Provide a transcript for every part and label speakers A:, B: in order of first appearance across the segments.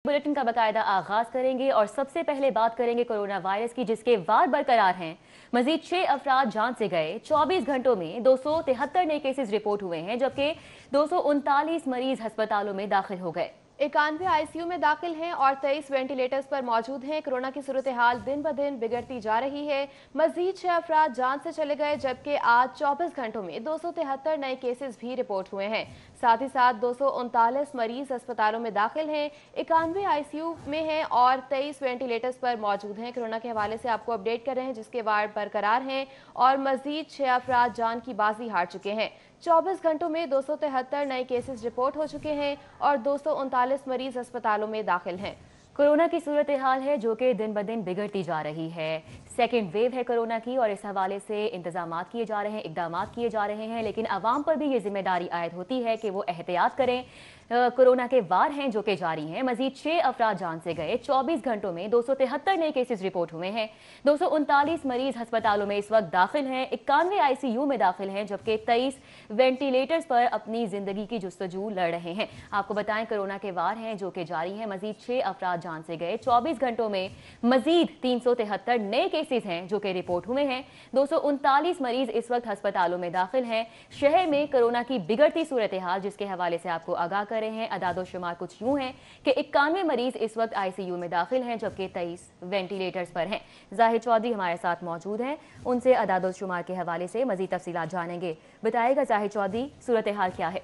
A: Bulletin का बाकायदा आगाज करेंगे और सबसे पहले बात करेंगे कोरोना वायरस की, जिसके वार बरकरार हैं। मजीद 6 अफराद जान से गए। 24 घंटों में 273 नए केसेस रिपोर्ट हुए हैं, जबकि 239 मरीज अस्पतालों में दाखिल हो गए।
B: 91 आईसीयू में दाखिल हैं और 23 वेंटिलेटर्स पर मौजूद हैं। कोरोना की सूरत हाल दिन ब दिन बिगड़ती जा रही है। मजीद 6 अफराद जान से चले गए, जबकि आज 24 घंटों में 273 नए केसेस भी रिपोर्ट हुए हैं। साथ ही साथ 239 मरीज अस्पतालों में दाखिल हैं, 91 आईसीयू में हैं और 23 वेंटिलेटर्स पर मौजूद हैं। कोरोना के हवाले से आपको अपडेट कर रहे हैं, जिसके वार्ड बरकरार हैं और मजीद 6 अफराद जान की बाजी हार चुके हैं। 24 घंटों में 273 नए केसेस रिपोर्ट हो चुके हैं और 239 मरीज अस्पतालों में दाखिल हैं।
A: कोरोना की सूरत हाल है जो कि दिन ब दिन बिगड़ती जा रही है। सेकेंड वेव है कोरोना की और इस हवाले से इंतजामात किए जा रहे हैं, इकदामात किए जा रहे हैं, लेकिन आवाम पर भी ये जिम्मेदारी आयद होती है कि वो एहतियात करें। कोरोना के वार हैं जो कि जारी हैं। मजीद 6 अफराद जान से गए। 24 घंटों में 273 नए केसेस रिपोर्ट हुए हैं। 239 मरीज अस्पतालों में इस वक्त दाखिल हैं, 91 आईसीयू में दाखिल हैं, जबकि 23 वेंटिलेटर्स पर अपनी जिंदगी की जुस्तजू लड़ रहे हैं। आपको बताएं, कोरोना के वार हैं जो कि जारी हैं। मजीद 6 अफराद जान से गए। 24 घंटों में मजीद 373 नए केसेस हैं जो कि रिपोर्ट हुए हैं। 239 मरीज इस वक्त अस्पतालों में दाखिल हैं। शहर में कोरोना की बिगड़ती सूरत हाल, जिसके हवाले से आपको आगाह कर रहे हैं। अदादो शुमार कुछ यूं हैं कि 91 मरीज इस वक्त आईसीयू में दाखिल हैं, जबकि 23 वेंटिलेटर्स पर हैं। जाहिर चौधरी हमारे साथ मौजूद हैं, उनसे अदादो शुमार के हवाले से मजीद तफसीलात जानेंगे। बताएगा जाहिर चौधरी, सूरत हाल क्या है?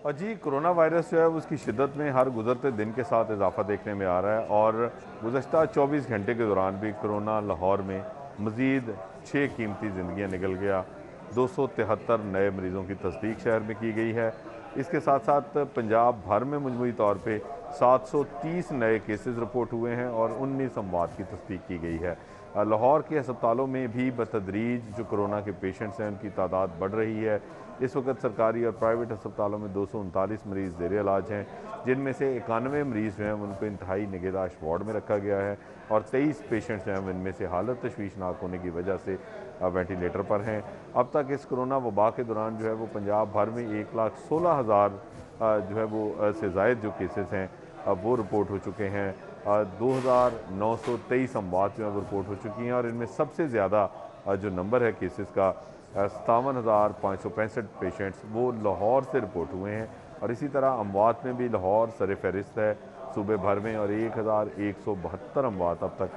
C: जी, कोरोना वायरस जो है उसकी शिद्दत में हर गुजरते दिन के साथ इजाफा देखने में आ रहा है और गुज़श्ता 24 घंटे के दौरान भी कोरोना लाहौर में मज़ीद 6 कीमती ज़िंदगियाँ निकल गया। 273 नए मरीज़ों की तस्दीक शहर में की गई है। इसके साथ साथ पंजाब भर में मजमूई तौर पे 730 नए केसेस रिपोर्ट हुए हैं और 19 अमवात की तस्दीक की गई है। लाहौर के अस्पतालों में भी बतदरीज जो कोरोना के पेशेंट्स हैं उनकी तादाद बढ़ रही है। इस वक्त सरकारी और प्राइवेट अस्पतालों में 239 मरीज़ ज़ेर इलाज हैं, जिनमें से 91 मरीज़ जो हैं उनको इंतहाई निगहदाश्त वार्ड में रखा गया है और 23 पेशेंट्स जो हैं इनमें से हालत तशवीशनाक होने की वजह से वेंटिलेटर पर हैं। अब तक इस कोरोना वबा के दौरान जो है वो पंजाब भर में 1,16,000 जो है वो से ज़ायद जो केसेस हैं वो रिपोर्ट हो चुके हैं। 2,923 अमवात जो है वो रिपोर्ट हो चुकी हैं और इनमें सबसे ज़्यादा जो नंबर है केसेस का 57,565 पेशेंट्स वो लाहौर से रिपोर्ट हुए हैं और इसी तरह अमवात में भी लाहौर सर फहरिस्त है सूबे भर में और 1,172 अमवात अब तक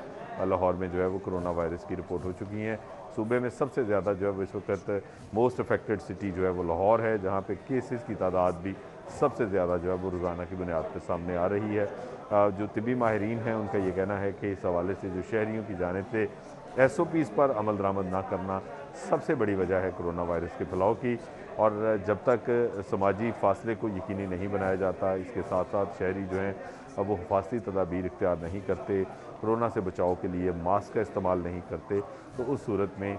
C: लाहौर में जो है वो कोरोना वायरस की रिपोर्ट हो चुकी हैं। सूबे में सबसे ज़्यादा जो है वो इस वक्त मोस्ट अफेक्टेड सिटी जो है वो लाहौर है, जहाँ पे केसेस की तादाद भी सबसे ज़्यादा जो है वो रोज़ाना की बुनियाद पर सामने आ रही है। जो तिबी माहिरीन हैं उनका ये कहना है कि इस हवाले से जो शहरियों की जानिब से SOPs पर अमल दरामद ना करना सबसे बड़ी वजह है कोरोना वायरस के फैलाव की। और जब तक समाजी फासले को यकीनी नहीं बनाया जाता, इसके साथ साथ शहरी जो हैं वो हिफाजती तदाबीर इख्तियार नहीं करते, कोरोना से बचाव के लिए मास्क का इस्तेमाल नहीं करते, तो उस सूरत में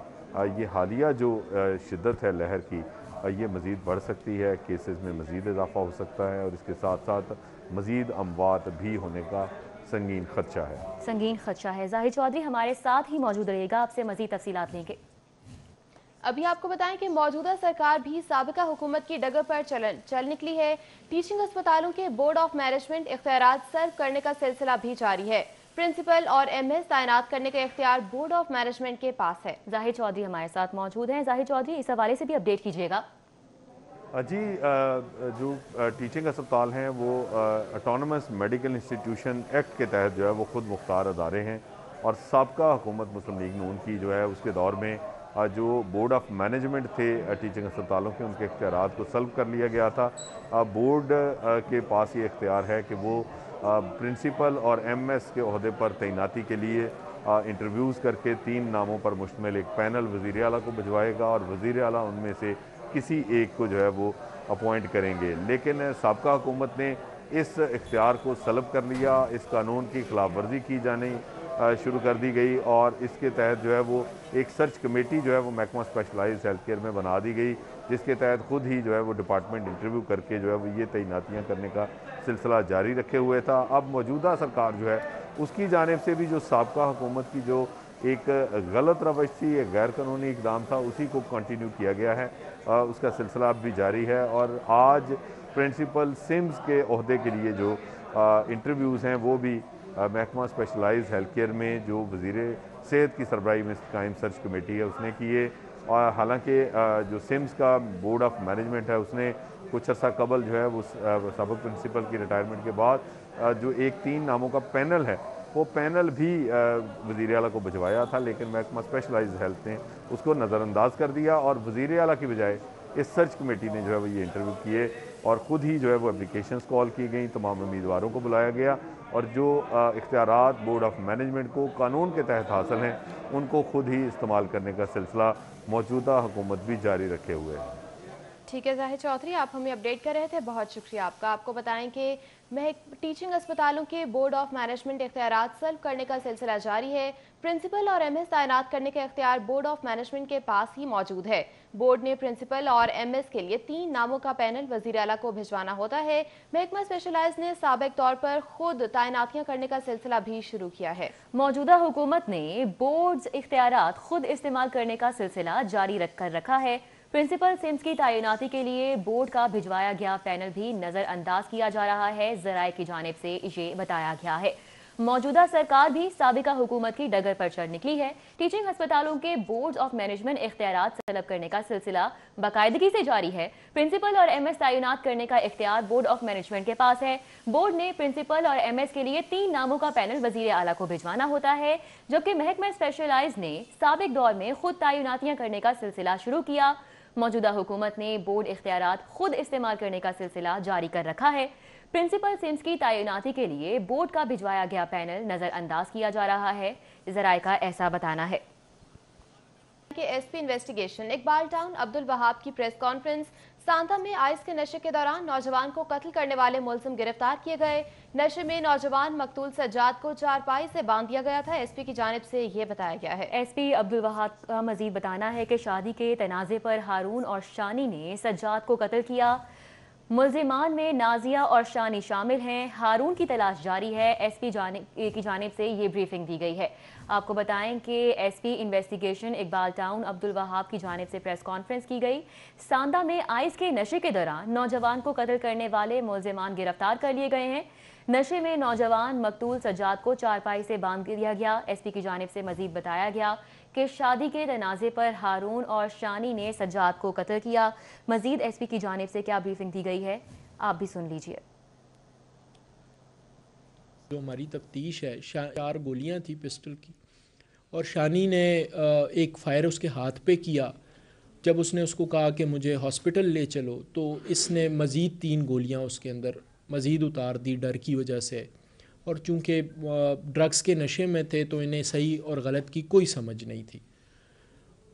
C: ये हालिया जो शिद्दत है लहर की ये मज़ीद बढ़ सकती है। केसेस में मज़ीद इजाफा हो सकता है और इसके साथ साथ मज़ीद अमवात भी होने का संगीन खदशा है।
A: संगीन खदशा है। जाहिर चौधरी हमारे साथ ही मौजूद रहेगा, आपसे मज़ीद तफसीलात लेंगे।
B: अभी आपको बताएं कि मौजूदा सरकार भी साबिका हुकूमत की डगर पर चल निकली है। टीचिंग अस्पतालों के बोर्ड ऑफ मैनेजमेंट इख्तियारात सर्व करने का सिलसिला भी जारी है। प्रिंसिपल और MS तैनात करने का इख्तियार बोर्ड ऑफ मैनेजमेंट के पास है।
A: जाहिर चौधरी हमारे साथ मौजूद हैं। जाहिर चौधरी, इस हवाले से भी अपडेट कीजिएगा।
C: जी, जो टीचिंग अस्पताल हैं वो ऑटोनमस मेडिकल इंस्टीट्यूशन एक्ट के तहत जो है वो खुद मुख्तार अदारे हैं और साबका हुकूमत मुस्लिम लीग नून की जो है उसके दौर में जो बोर्ड ऑफ मैनेजमेंट थे टीचिंग अस्पतालों के, उनके इख्तियारात को सल्ब कर लिया गया था। बोर्ड के पास ये इख्तियार है कि वो प्रिंसिपल और MS के अहदे पर तैनाती के लिए इंटरव्यूज़ करके 3 नामों पर मुश्तमिल एक पैनल वज़ीर आला को भिजवाएगा और वज़ीर आला उनमें से किसी एक को जो है वो अपॉइंट करेंगे। लेकिन साबका हुकूमत ने इस इख्तियार को सल्ब कर लिया, इस कानून की खिलाफ वर्जी की जानी शुरू कर दी गई और इसके तहत जो है वो एक सर्च कमेटी जो है वो महकमा स्पेशलाइज्ड हेल्थ केयर में बना दी गई, जिसके तहत खुद ही जो है वो डिपार्टमेंट इंटरव्यू करके जो है वो ये तैनातियाँ करने का सिलसिला जारी रखे हुए था। अब मौजूदा सरकार जो है उसकी जानिब से भी जो साबका हुकूमत की जो एक गलत रवश थी, एक गैर कानूनी इकदाम था, उसी को कंटिन्यू किया गया है। उसका सिलसिला अब भी जारी है और आज प्रिंसिपल सिम्स के ओहदे के लिए जो انٹرویوز ہیں وہ بھی محکمہ اسپیشلائز ہیلتھ کیئر میں جو وزیر صحت کی سربراہی میں قائم سرچ کمیٹی ہے اس نے کیے، اور حالانکہ جو سمز کا بورڈ آف مینجمنٹ ہے اس نے کچھ عرصہ قبل جو ہے وہ سابق پرنسپل کی ریٹائرمنٹ کے بعد جو ایک 3 ناموں کا پینل ہے وہ پینل بھی وزیر اعلیٰ کو بھجوایا تھا، لیکن محکمہ اسپیشلائز ہیلتھ نے اس کو نظر انداز کر دیا اور وزیر اعلیٰ کی بجائے اس سرچ کمیٹی نے جو ہے وہ یہ انٹرویو کیے اور خود ہی جو ہے وہ اپلیکیشنز کال کی گئیں، تمام امیدواروں کو بلایا گیا اور جو اختیارات بورڈ آف مینجمنٹ کو قانون کے تحت حاصل ہیں ان کو خود ہی استعمال کرنے کا سلسلہ موجودہ حکومت بھی جاری رکھے ہوئے ہے۔
B: ٹھیک ہے ظاہر چودھری، آپ ہمیں اپڈیٹ کر رہے تھے، بہت شکریہ آپ کا۔ آپ کو بتائیں کہ ٹیچنگ اسپتالوں کے بورڈ آف مینجمنٹ اختیارات سلب کرنے کا سلسلہ جاری ہے۔ پرنسپل اور ایم ایس تعینات کرنے کا اختیار بورڈ آف مینجمنٹ کے پاس ہی موجود ہے۔ بورڈ نے پرنسپل اور ایم ایس کے لیے 3 ناموں کا پینل وزیر اعلیٰ کو بھجوانا ہوتا ہے۔ محکمہ اسپیشلائز نے سابق طور پر خود تعیناتیاں کرنے کا سلسلہ بھی شروع کیا ہے۔
A: موجودہ حکومت نے بورڈز اختیارات خود استعمال کرنے کا سلسلہ جاری رکھا ہے۔ پرنسپل سمز کی تعیناتی کے لیے بورڈ کا بھجوایا گیا پینل بھی نظر انداز کیا جا رہا ہے، ذرائع کی جانب سے یہ بتایا گیا ہے۔ موجودہ سرکار بھی سابقہ حکومت کی ڈگر پر چڑھ نکلی ہے۔ ٹیچنگ ہسپتالوں کے بورڈ آف مینجمنٹ اختیارات طلب کرنے کا سلسلہ باقاعدگی سے جاری ہے۔ پرنسپل اور ایم ایس تعینات کرنے کا اختیار بورڈ آف مینجمنٹ کے پاس ہے۔ بورڈ نے پرنسپل اور ایم ایس کے لیے 3 ناموں کا پینل وزیر اعلیٰ کو بھجوانا ہوتا ہے، جبکہ محکمہ اسپیشلائز نے سابق دور میں خود تعیناتیاں کرنے کا سلسلہ شروع کیا۔ موجودہ حکومت نے بورڈ اختیارات خود استعمال کرنے کا سلسلہ جاری کر رکھا ہے۔ پرنسپل سمز کی تعیناتی کے لیے بورڈ کا بھجوایا گیا پینل نظر انداز کیا جا رہا ہے، ذرائع کا ایسا بتانا ہے
B: کہ S P investigation Iqbal town Abdul Wahab کی پریس کانفرنس۔ سانتا میں آئس کے نشے کے دوران نوجوان کو قتل کرنے والے ملزم گرفتار کیے گئے۔ نشے میں نوجوان مقتول سجاد کو چارپائی سے باندھ دیا گیا تھا، ایس پی کی جانب سے یہ بتایا گیا ہے۔
A: ایس پی عبدالوہاب کا مزید بتانا ہے کہ شادی کے تنازع پر ہارون اور شانی نے سجاد کو قتل کیا۔ ملزمان میں نازیہ اور شانی شامل ہیں۔ ہارون کی تلاش جاری ہے، ایس پی کی جانب سے یہ بریفنگ دی گئی ہے۔ آپ کو بتائیں کہ S P investigation Iqbal town Abdul Wahab کی جانب سے پریس کانفرنس کی گئی۔ ساندا میں آئس کے نشے کے دوران نوجوان کو قتل کرنے والے ملزمان گرفتار کر لیے گئے ہیں۔ نشے میں نوجوان مقتول سجاد کو چارپائی سے باندھ دیا گیا۔ ایس پی کی جانب سے مزید بتایا گیا کہ شادی کے تنازع پر ہارون اور شانی نے سجاد کو قتل کیا۔ مزید ایس پی کی جانب سے کیا بریفنگ دی گئی ہے آپ بھی سن لیجئے۔
D: جو ہماری تفتیش ہے، 4 گولیاں تھی پسٹل کی، اور شانی نے ایک فائر اس کے ہاتھ پہ کیا۔ جب اس نے اس کو کہا کہ مجھے ہاسپٹل لے چلو تو اس نے مزید 3 گولیاں اس کے اندر مزید اتار دی ڈر کی وجہ سے، اور چونکہ ڈرگس کے نشے میں تھے تو انہیں صحیح اور غلط کی کوئی سمجھ نہیں تھی۔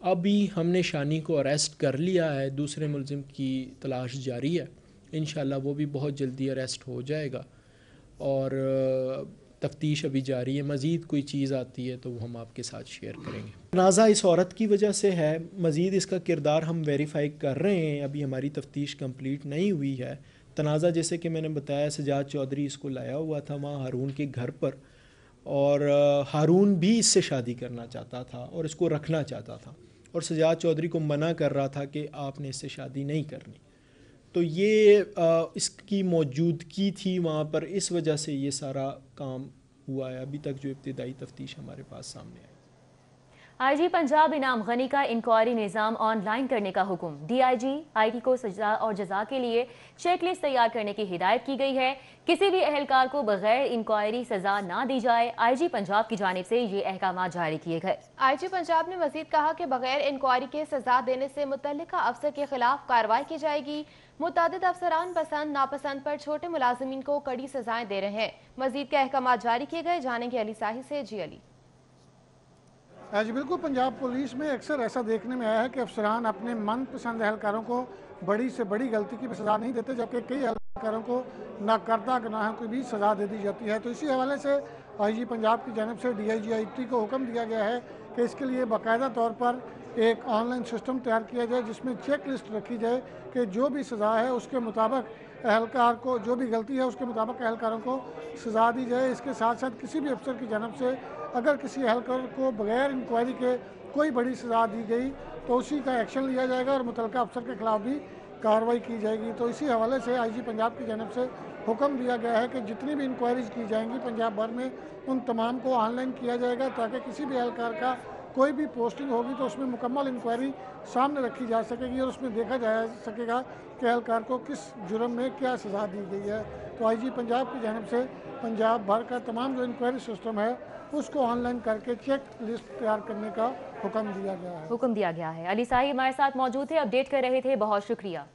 D: ابھی ہم نے شانی کو اریسٹ کر لیا ہے، دوسرے ملزم کی تلاش جاری ہے، انشاءاللہ وہ بھی بہت جلدی اریسٹ ہو جائے گا، اور تفتیش ابھی جاری ہے۔ مزید کوئی چیز آتی ہے تو وہ ہم آپ کے ساتھ شیئر کریں گے۔ تنازع اس عورت کی وجہ سے ہے، مزید اس کا کردار ہم ویریفائی کر رہے ہیں، ابھی ہماری تفتیش کمپلیٹ نہیں ہوئی ہے۔ تنازع جیسے کہ میں نے بتایا، سجاد چودھری اس کو لایا ہوا تھا وہاں ہارون کے گھر پر، اور ہارون بھی اس سے شادی کرنا چاہتا تھا اور اس کو رکھنا چاہتا تھا، اور سجاد چودھری کو منع کر رہا تھا کہ آپ نے اس سے شادی نہیں کرنی۔ تو یہ اس کی موجودگی تھی وہاں پر، اس وجہ سے یہ سارا کام ہوا ہے۔ ابھی تک جو ابتدائی تفتیش ہمارے پاس سامنے آئی۔
A: آئی جی پنجاب انعام غنی کا انکوائری نظام آن لائن کرنے کا حکم۔ D I G I T کو سزا اور جزا کے لیے چیک لسٹ تیار کرنے کی ہدایت کی گئی ہے۔ کسی بھی اہلکار کو بغیر انکوائری سزا نہ دی جائے۔ آئی جی پنجاب کی جانب سے یہ احکامات جاری کیے گئے۔
B: آئی جی پنجاب نے مزید کہا کہ بغیر انکوائری کے سزا دینے سے متعلقہ افسر کے خلاف کارروائی کی جائے گی۔ متعدد افسران پسند ناپسند پر چھوٹے ملازمین کو کڑی سزائیں دے رہے ہیں۔ مزید کے احکامات جاری کیے گئے، جانیں گے علی ساحل سے۔ جی علی۔
E: جی بالکل، پنجاب پولیس میں اکثر ایسا دیکھنے میں آیا ہے کہ افسران اپنے من پسند اہلکاروں کو بڑی سے بڑی غلطی کی سزا نہیں دیتے، جبکہ کئی اہلکاروں کو ناکردہ گناہوں کی بھی سزا دے دی جاتی ہے۔ تو اسی حوالے سے آئی جی پنجاب کی جانب سے D I G I T کو حکم دیا گیا ہے کہ اس کے لیے باقاعدہ طور پر ایک آن لائن سسٹم تیار کیا جائے، جس میں چیک لسٹ رکھی جائے کہ جو بھی سزا ہے اس کے مطابق اہلکار کو، جو بھی غلطی ہے اس کے مطابق اہلکاروں کو سزا دی جائے۔ اس کے ساتھ ساتھ کسی بھی افسر کی جانب سے اگر کسی اہلکار کو بغیر انکوائری کے کوئی بڑی سزا دی گئی تو اسی کا ایکشن لیا جائے گا اور متعلقہ افسر کے خلاف بھی کارروائی کی جائے گی۔ تو اسی حوالے سے آئی جی پنجاب کی جانب سے हुक्म दिया गया है कि जितनी भी इंक्वायरीज की जाएंगी पंजाब भर में उन तमाम को ऑनलाइन किया जाएगा, ताकि किसी भी एहलकार का कोई भी पोस्टिंग होगी तो उसमें मुकम्मल इंक्वायरी सामने रखी जा सकेगी और उसमें देखा जा सकेगा कि एहलकार को किस जुर्म में क्या सज़ा दी गई है। तो IG पंजाब की जानिब से पंजाब भर का तमाम जो इंक्वायरी सिस्टम है उसको ऑनलाइन करके चेक लिस्ट तैयार करने का हुक्म दिया गया है।
A: अली साही हमारे साथ मौजूद थे, अपडेट कर रहे थे, बहुत शुक्रिया।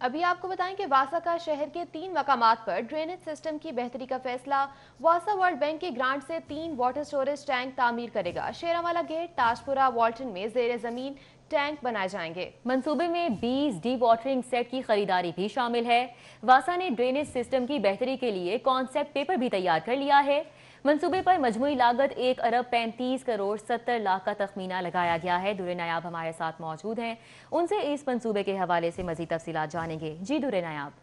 B: अभी आपको बताएं कि वासा का शहर के 3 मकामात पर ड्रेनेज सिस्टम की बेहतरी का फैसला। वासा वर्ल्ड बैंक के ग्रांट से 3 वाटर स्टोरेज टैंक तामीर करेगा। शेरावाला गेट, ताजपुरा, वाल्टन में जेर जमीन टैंक बनाए जाएंगे।
A: मंसूबे में 20 डी वाटरिंग सेट की खरीदारी भी शामिल है। वासा ने ड्रेनेज सिस्टम की बेहतरी के लिए कॉन्सेप्ट पेपर भी तैयार कर लिया है। मंसूबे पर मजमूई लागत 1 अरब 35 करोड़ 70 लाख का तखमीना लगाया गया है। दुरे नायाब हमारे साथ मौजूद हैं, उनसे इस मंसूबे के हवाले से मजीद तफसीलात जानेंगे। जी दुरे नायाब।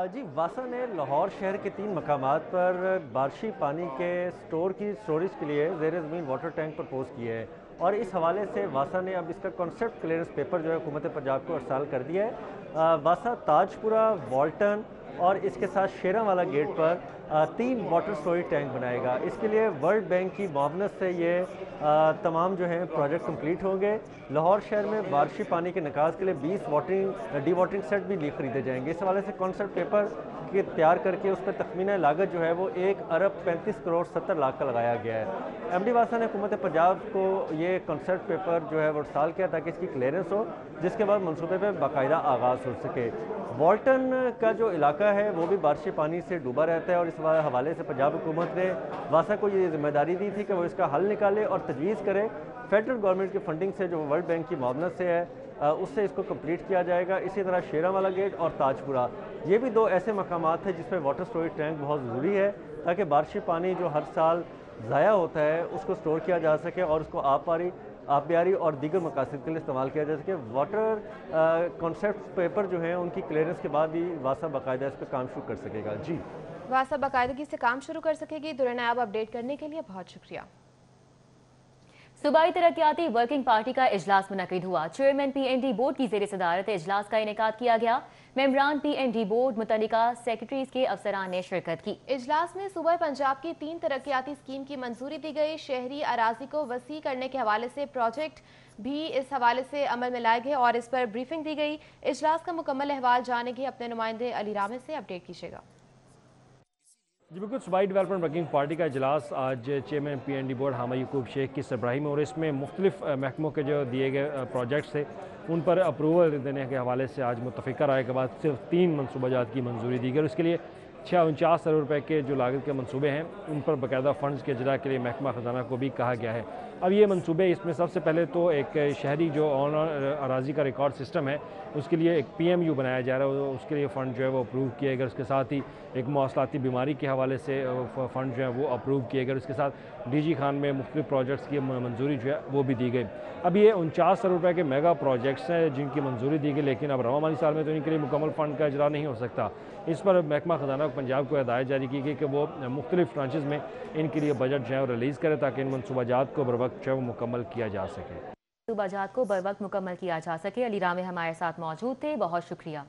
F: जी, वासा ने लाहौर शहर के 3 मकामात पर बारिशी पानी के स्टोरेज के लिए ज़ेर ज़मीन वाटर टैंक प्रपोज किए हैं और इस हवाले से वासा ने अब इसका कॉन्सेप्ट क्लियरेंस पेपर जो है हुकूमत पंजाब को अरसाल कर दिया है। वासा ताजपुरा, वाल्टन और इसके साथ शेरावाला गेट पर 3 वाटर स्टोरेज टैंक बनाएगा। इसके लिए वर्ल्ड बैंक की मुआवनत से ये तमाम जो हैं प्रोजेक्ट कंप्लीट होंगे। लाहौर शहर में बारिशी पानी के निकास के लिए 20 डी वाटरिंग सेट भी खरीदे जाएंगे। इस हवाले से कॉन्सेप्ट पेपर के तैयार करके उस पर तखमीना लागत जो है वो 1 अरब 35 करोड़ 70 लाख का लगाया गया है। MD वासा ने हुकूमत पंजाब को ये कॉन्सेप्ट पेपर जो है वो अरसाल किया ताकि इसकी क्लियरेंस हो, जिसके बाद मनसूबे पर बाकायदा आगाज़ हो सके। वाल्टन का जो इलाका है वो भी बारिशी पानी से डूबा रहता है और इस हवाले से पंजाब हुकूमत ने वासा को ये जिम्मेदारी दी थी कि वो इसका हल निकाले और तजवीज़ करे। फेडरल गवर्नमेंट की फंडिंग से जो वर्ल्ड बैंक की मुआवनत से है उससे इसको कंप्लीट किया जाएगा। इसी तरह शेरावाला गेट और ताजपुरा, ये भी 2 ऐसे मकामात हैं जिसमें वाटर स्टोरेज टैंक बहुत ज़रूरी है ताकि बारिशी पानी जो हर साल ज़ाया होता है उसको स्टोर किया जा सके और उसको आबियारी और दीगर मकासद के लिए इस्तेमाल किया जा सके। वाटर कॉन्सेप्ट पेपर जो हैं उनकी क्लियरेंस के बाद ही वासा बाकायदा इस पर काम शुरू कर सकेगा। जी,
B: वासा बाकायदगी से काम शुरू कर सकेगी। दुरे नायाब अपडेट करने के लिए बहुत शुक्रिया।
A: सूबाई तरक्याती वर्किंग पार्टी का इजलास मुनक़िद हुआ। चेयरमैन PND बोर्ड की ज़ेर सदारत इजलास का इनेकाद किया गया। मेंबरान PND बोर्ड, मुतल्लिका सेक्रेटरीज के अफसरान ने शिरकत की।
B: इजलास में सूबा पंजाब की 3 तरक्याती स्कीम की मंजूरी दी गई। शहरी अराजी को वसी करने के हवाले से प्रोजेक्ट भी इस हवाले से अमल में लाए गए और इस पर ब्रीफिंग दी गई। इजलास का मुकम्मल अहवाल जानेंगे अपने नुमाइंदे अली रामे से, अपडेट कीजिएगा।
G: जी बिल्कुल, सूबाई डेवलपमेंट वर्किंग पार्टी का इजलास आज चेयरमैन PND बोर्ड हामा याकूब शेख की सरबराही में, और इसमें मुख्तलिफ महकमों के जो दिए गए प्रोजेक्ट्स थे उन पर अप्रूवल देने के हवाले से आज मुतफ़िका राय के बाद सिर्फ 3 मनसूबाजात की मंजूरी दी गई। और इसके लिए 49 अरब रुपए के जो लागत के मंसूबे हैं उन पर बाकायदा फ़ंड्स के इजरा के लिए महकमा ख़जाना को भी कहा गया है। अब ये मंसूबे, इसमें सबसे पहले तो एक शहरी जो ऑन अराजी का रिकॉर्ड सिस्टम है उसके लिए एक PMU बनाया जा रहा है, उसके लिए फ़ंड जो है वो अप्रूव किए गए। उसके साथ ही एक मौसलाती बीमारी के हवाले से फ़ंड जो है वो अप्रूव किए गए। उसके साथ DG खान में मुख्तलिफ प्रोजेक्ट्स की मंजूरी जो है वो भी दी गई। अब ये 49 अरब रुपए के मेगा प्रोजेक्ट्स हैं जिनकी मंजूरी दी गई, लेकिन अब रवा माली साल में तो इनके लिए मुकम्मल फ़ंड का इजरा नहीं हो सकता। इस पर महकमा ख़जाना पंजाब को हिदायत जारी की गई कि वो मुख्तलिफ ट्रांचेज़ में इनके लिए बजट जो है रिलीज़ करे ताकि इन मनसूबाजात को बर वक्त जो है वो मुकम्मल किया जा सके।
A: मनसूबाजात को बर वक्त मुकम्मल किया जा सके। अली रामे हमारे साथ मौजूद थे, बहुत शुक्रिया।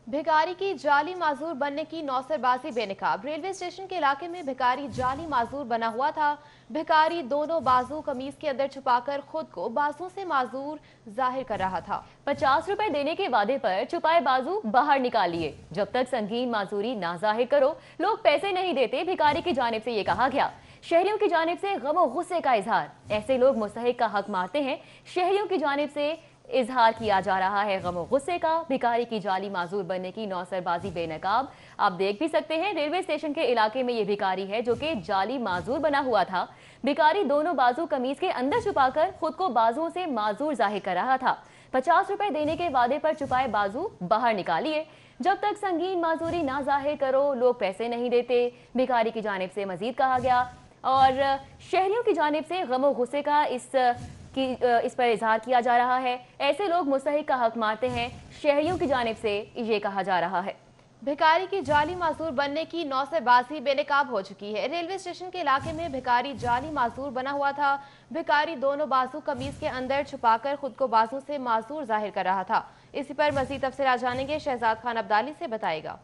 B: भिखारी की जाली माजूर बनने की नौसरबाजी बेनकाब। रेलवे स्टेशन के इलाके में भिखारी जाली माजूर बना हुआ था। भिखारी दोनों बाजू कमीज के अंदर छुपाकर खुद को बाजुओं से माजूर जाहिर कर रहा था।
A: 50 रुपए देने के वादे पर छुपाए बाजू बाहर निकाल लिए। जब तक संगीन माजूरी ना जाहिर करो लोग पैसे नहीं देते, भिखारी की जानिब से ये कहा गया। शहरियों की जानिब से गम और गुस्से का इजहार। ऐसे लोग मुस्तहिक का हक मारते हैं। शहरियों की जानिब से इजहार किया जा रहा है गम और गुस्से का। भिखारी की जाली माजूर बनने की नौसरबाजी बेनकाब। आप देख भी सकते हैं रेलवे स्टेशन के इलाके में ये भिखारी है जो कि जाली माजूर बना हुआ था। भिखारी दोनों बाजू कमीज के अंदर छुपाकर खुद को बाजुओं से माजूर जाहिर कर रहा था। 50 रुपए देने के वादे पर छुपाए बाजू बाहर निकालिए। जब तक संगीन माजूरी ना जाहिर करो लोग पैसे नहीं देते, भिखारी की जानिब से मजीद कहा गया। और शहरियों की जानिब से गम और गुस्से का इस पर इजहार किया जा रहा है। ऐसे लोग मुस्तहिक का हक मारते हैं। शहरियों की जानिब से ये कहा जा रहा है।
B: भिखारी की जाली माजूर बनने की नौसरबाजी बेनकाब हो चुकी है। रेलवे स्टेशन के इलाके में भिखारी जाली माजूर बना हुआ था। भिखारी दोनों बाजू कमीज के अंदर छुपाकर खुद को बाजू से माजूर जाहिर कर रहा था। इसी पर मजीद तफसीलात जानेंगे, शहजाद खान अब्दाली से बताएगा।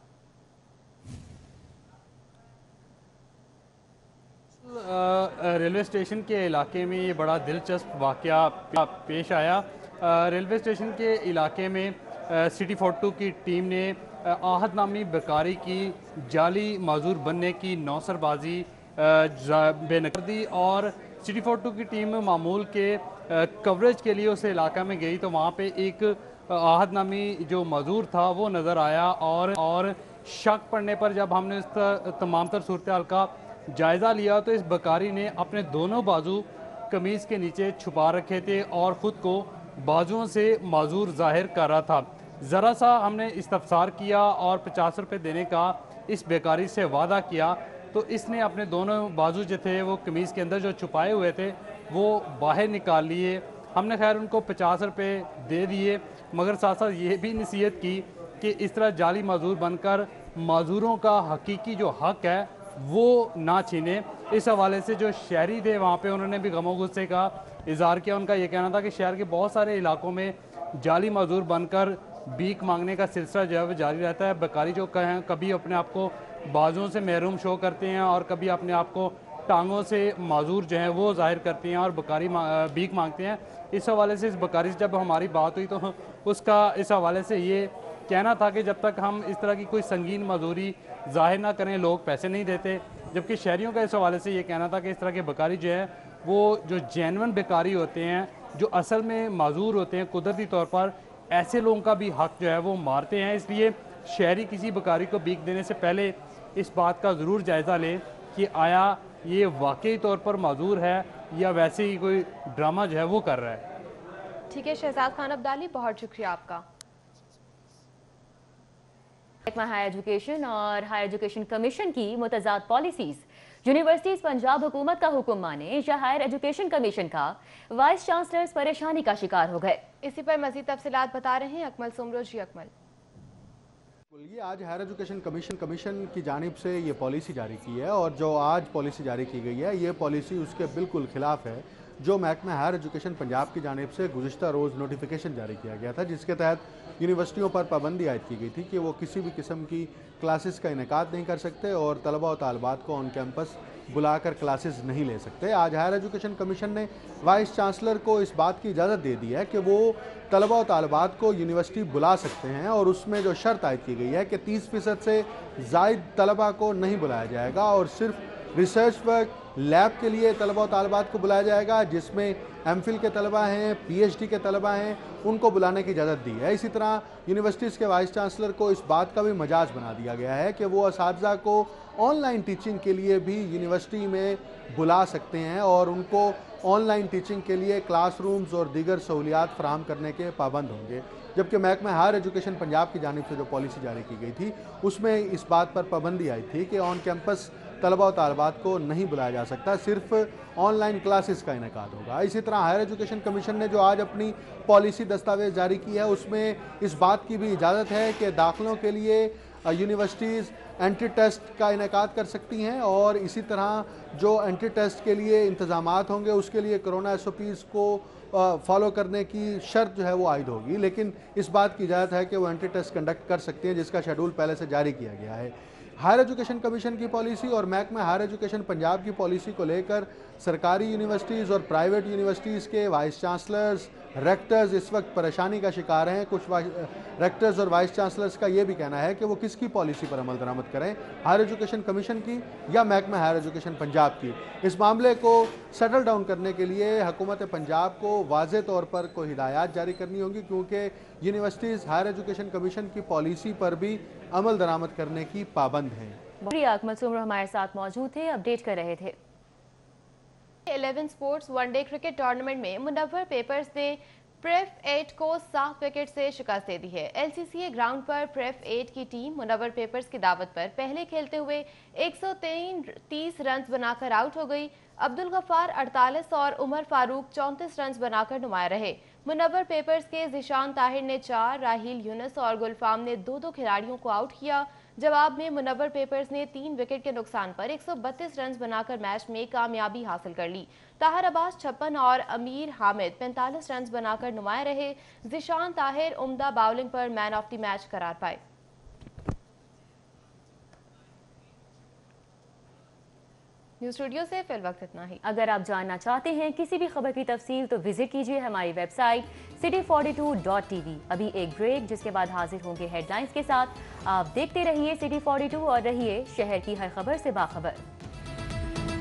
H: रेलवे स्टेशन के इलाके में ये बड़ा दिलचस्प वाक़या पेश आया। रेलवे स्टेशन के इलाके में सिटी 42 की टीम ने आहद नामी बेकारी की जाली माजूर बनने की नौसरबाजी बेनकर दी और सिटी 42 की टीम मामूल के कवरेज के लिए उस इलाका में गई तो वहाँ पे एक आहद नामी जो मजदूर था वो नज़र आया और शक पड़ने पर जब हमने इस तमाम तर सूरत हाल का जायज़ा लिया तो इस बेकारी ने अपने दोनों बाजू कमीज़ के नीचे छुपा रखे थे और ख़ुद को बाजुओं से माजूर जाहिर कर रहा था। ज़रा सा हमने इस्तफसार किया और 50 रुपये देने का इस बेकारी से वादा किया तो इसने अपने दोनों बाजू जो थे वो कमीज़ के अंदर जो छुपाए हुए थे वो बाहर निकाल लिए। हमने खैर उनको 50 रुपये दे दिए, मगर साथ साथ ये भी नसीहत की कि इस तरह जाली माजूर बनकर माजूरों का हकीकी जो हक है वो ना छीने। इस हवाले से जो शहरी थे वहाँ पे उन्होंने भी गमो गुस्से का इजहार किया। उनका ये कहना था कि शहर के बहुत सारे इलाकों में जाली माजूर बनकर भीख मांगने का सिलसिला जो है वो जारी रहता है। बेकारी जो कहें कभी अपने आप को बाजुओं से महरूम शो करते हैं और कभी अपने आप को टांगों से माजूर जो हैं वो जाहिर करते हैं और बेकारी भीख मांगते हैं। इस हवाले से इस बेकारी से जब हमारी बात हुई तो उसका इस हवाले से ये कहना था कि जब तक हम इस तरह की कोई संगीन मजदूरी जाहिर ना करें लोग पैसे नहीं देते। जबकि शहरियों का इस हवाले से ये कहना था कि इस तरह के बेकारी जो है वो जो जेन्युइन बेकारी होते हैं, जो असल में माजूर होते हैं, कुदरती तौर पर ऐसे लोगों का भी हक जो है वो मारते हैं। इसलिए शहरी किसी बेकारी को भीख देने से पहले इस बात का ज़रूर जायज़ा लें कि आया ये वाकई तौर पर माजूर है या वैसे ही कोई ड्रामा जो है वो कर रहा है।
B: ठीक है शहजाद खान अब्दाली, बहुत शुक्रिया आपका।
A: हाई एजुकेशन और हाई एजुकेशन कमीशन की मुतज़ाद पॉलिसीज़, यूनिवर्सिटीज़ पंजाब हुकूमत का हुक्म माने या हायर एजुकेशन कमीशन का, वाइस चांसलर्स परेशानी का शिकार हो गए।
B: इसी पर मज़ीद तफसीलात बता रहे हैं अकमल सुमरो। जी अकमल।
I: ये आज हायर एजुकेशन कमीशन की जानिब से ये पॉलिसी जारी की है और जो आज पॉलिसी जारी की गई है ये पॉलिसी उसके बिल्कुल खिलाफ है जो महकमा हायर एजुकेशन पंजाब की जानिब से गुज़िश्ता रोज़ नोटिफिकेशन जारी किया गया था, जिसके तहत यूनिवर्सिटियों पर पाबंदी आयद की गई थी कि वो किसी भी किस्म की क्लासेस का इनेकाद नहीं कर सकते और तलबा और तालबात को ऑन कैंपस बुलाकर क्लासेस नहीं ले सकते। आज हायर एजुकेशन कमीशन ने वाइस चांसलर को इस बात की इजाज़त दे दी है कि वो तलबा और तालबात को यूनिवर्सिटी बुला सकते हैं और उसमें जो शर्त आयद की गई है कि 30% से ज़ायद तलबा को नहीं बुलाया जाएगा और सिर्फ रिसर्च वर्क लैब के लिए तलबा और तालबात को बुलाया जाएगा, जिसमें एमफिल के तलबा हैं, पीएचडी के तलबा हैं, उनको बुलाने की इजाज़त दी है। इसी तरह यूनिवर्सिटीज़ के वाइस चांसलर को इस बात का भी मजाज बना दिया गया है कि वो असातिज़ा को ऑनलाइन टीचिंग के लिए भी यूनिवर्सिटी में बुला सकते हैं और उनको ऑनलाइन टीचिंग के लिए क्लासरूम्स और दीगर सहूलियात फराहम करने के पाबंद होंगे। जबकि महकमा हायर एजुकेशन पंजाब की जानिब से जो पॉलिसी जारी की गई थी उसमें इस बात पर पाबंदी आई थी कि ऑन कैंपस तलबा और तालबात को नहीं बुलाया जा सकता, सिर्फ ऑनलाइन क्लासेस का इनेकाद होगा। इसी तरह हायर एजुकेशन कमीशन ने जो आज अपनी पॉलिसी दस्तावेज जारी की है उसमें इस बात की भी इजाज़त है कि दाखिलों के लिए यूनिवर्सिटीज़ एंट्री टेस्ट का इनेकाद कर सकती हैं और इसी तरह जो एंट्री टेस्ट के लिए इंतज़ामात होंगे उसके लिए कोरोना SOPs को फॉलो करने की शर्त जो है वो आयद होगी, लेकिन इस बात की इजाज़त है कि वो एंट्री टेस्ट कंडक्ट कर सकते हैं जिसका शेड्यूल पहले से जारी किया गया है। हायर एजुकेशन कमीशन की पॉलिसी और महकमा हायर एजुकेशन पंजाब की पॉलिसी को लेकर सरकारी यूनिवर्सिटीज़ और प्राइवेट यूनिवर्सिटीज़ के वाइस चांसलर्स, रेक्टर्स इस वक्त परेशानी का शिकार हैं। कुछ रेक्टर्स और वाइस चांसलर्स का ये भी कहना है कि वो किसकी पॉलिसी पर अमल दरामद करें, हायर एजुकेशन कमीशन की या महकमा हायर एजुकेशन पंजाब की। इस मामले को सेटल डाउन करने के लिए हुकूमत पंजाब को वाज़े तौर पर कोई हिदायत जारी करनी होगी, क्योंकि यूनिवर्सिटीज़ हायर एजुकेशन कमीशन की पॉलिसी पर भी अमल दरामद करने की पाबंद हैं।
A: अकमल सुमरो हमारे साथ मौजूद थे, अपडेट कर रहे थे।
B: 11 स्पोर्ट्स वनडे क्रिकेट टूर्नामेंट में मुनव्वर पेपर्स ने प्रेफ 8 को 7 विकेट से शिकस्त दे दी है। LCCA ग्राउंड पर प्रेफ 8 की टीम मुनव्वर पेपर्स की दावत पर पहले खेलते हुए 130 रन बनाकर आउट हो गई। अब्दुल गफ्फार 48 और उमर फारूक 34 रन बनाकर नुमाया रहे। मुनव्वर पेपर्स के जिशान ताहिर ने 4, राहील यूनुस और गुलफाम ने 2-2 खिलाड़ियों को आउट किया। जवाब में मुनव्वर पेपर्स ने 3 विकेट के नुकसान पर 132 रन बनाकर मैच में कामयाबी हासिल कर ली। ताहिर अब्बास 56 और अमीर हामिद 45 रन बनाकर नुमाया रहे। जिशान ताहिर उम्दा बाउलिंग पर मैन ऑफ द मैच करार पाए। न्यूज़ स्टूडियो से फिल वक्त इतना ही।
A: अगर आप जानना चाहते हैं किसी भी खबर की तफसील तो विजिट कीजिए हमारी वेबसाइट city42.tv। अभी एक ब्रेक, जिसके बाद हाजिर होंगे हेडलाइंस के साथ। आप देखते रहिए City 42 और रहिए शहर की हर खबर से बाखबर।